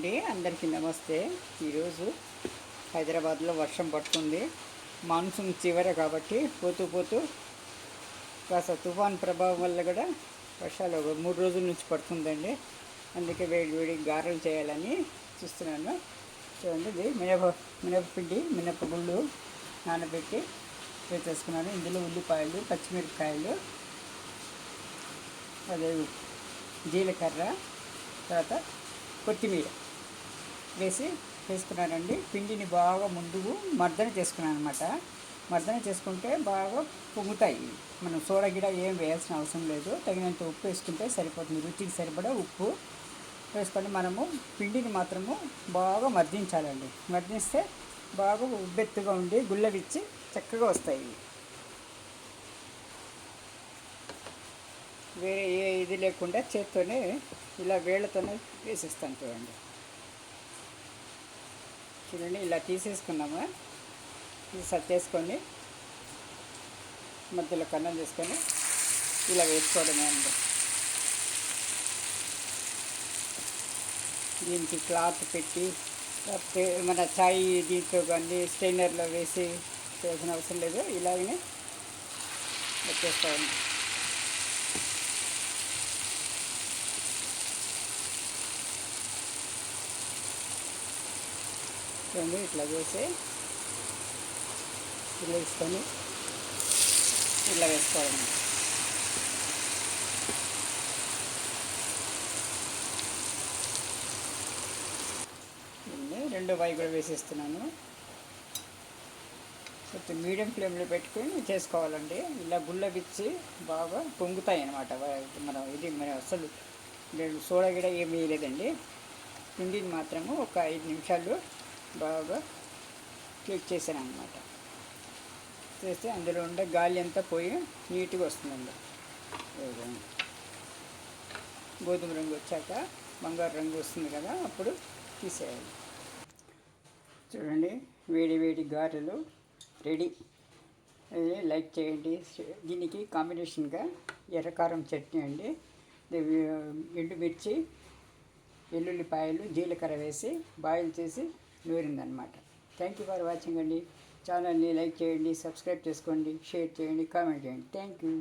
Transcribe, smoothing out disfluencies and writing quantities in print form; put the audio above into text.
అండి, అందరికీ నమస్తే. ఈరోజు హైదరాబాద్లో వర్షం పడుతుంది. మాన్సూన్ చివర కాబట్టి పోతూ పోతూ కాస్త తుఫాన్ ప్రభావం వల్ల కూడా వర్షాలు 3 రోజుల నుంచి పడుతుందండి. అందుకే వేడి వేడి గారెలు చేయాలని చూస్తున్నాను. చూడండి, ఇది మినపపిండి మినపగుళ్ళు నానబెట్టి వేసేసుకున్నాను. ఇందులో ఉల్లిపాయలు, పచ్చిమిరపకాయలు, అదే జీలకర్ర, తర్వాత కొత్తిమీర వేసుకున్నానండి. పిండిని బాగా ముందుకు మర్దన చేసుకున్నాను అనమాట. మర్దన చేసుకుంటే బాగా పొంగుతాయి. మనం సోడా గిడ ఏం వేయాల్సిన అవసరం లేదు. తగినంత ఉప్పు వేసుకుంటే సరిపోతుంది. రుచికి సరిపడా ఉప్పు వేసుకొని మనము పిండిని మాత్రము బాగా మర్దించాలండి. మర్దిస్తే బాగా ఉబ్బెత్తుగా ఉండి గుల్లవిచ్చి చక్కగా వస్తాయి. వేరే ఏ ఇది లేకుండా చేత్తోనే ఇలా వేళ్ళతోనే వేసేస్తాను. చూడండి, ఇలా తీసేసుకున్నాము. ఇది సర్దేసుకొని మధ్యలో కన్నం చేసుకొని ఇలా వేసుకోవడమే అండి. దీనికి క్లాత్ పెట్టి మన చాయ్ దీంట్లో కానీ స్ట్రైనర్లో వేసి చేయాల్సిన అవసరం లేదు. ఇలాగనే వచ్చేస్తామండి. చూడండి, ఇట్లా చేసి ఇలా వేసుకొని ఇలా వేసుకోవడం. రెండో వాయి కూడా వేసేస్తున్నాను. కొంచెం మీడియం ఫ్లేమ్లో పెట్టుకొని చేసుకోవాలండి. ఇలా గుల్లవిచ్చి బాగా పొంగుతాయి అన్నమాట. మనం అసలు సోడా గిడ ఏమి వేయలేదండి. పిండిని మాత్రము ఒక 5 నిమిషాలు బాగా క్లిక్ చేశాను అన్నమాట. చేస్తే అందులో ఉండే గాలి అంతా పోయి నీట్గా వస్తుందండి. గోధుమ రంగు వచ్చాక బంగారు రంగు వస్తుంది కదా, అప్పుడు తీసేయాలి. చూడండి, వేడి వేడి గారెలు రెడీ. లైక్ చేయండి. దీనికి కాంబినేషన్గా ఎర్రకారం చట్నీ అండి. ఎండుమిర్చి, వెల్లుల్లిపాయలు, జీలకర్ర వేసి బాయిల్ చేసి నూరిందనమాట. థ్యాంక్ యూ ఫర్ వాచింగ్ అండి. ఛానల్ని లైక్ చేయండి, సబ్స్క్రైబ్ చేసుకోండి, షేర్ చేయండి, కామెంట్ చేయండి. Thank you.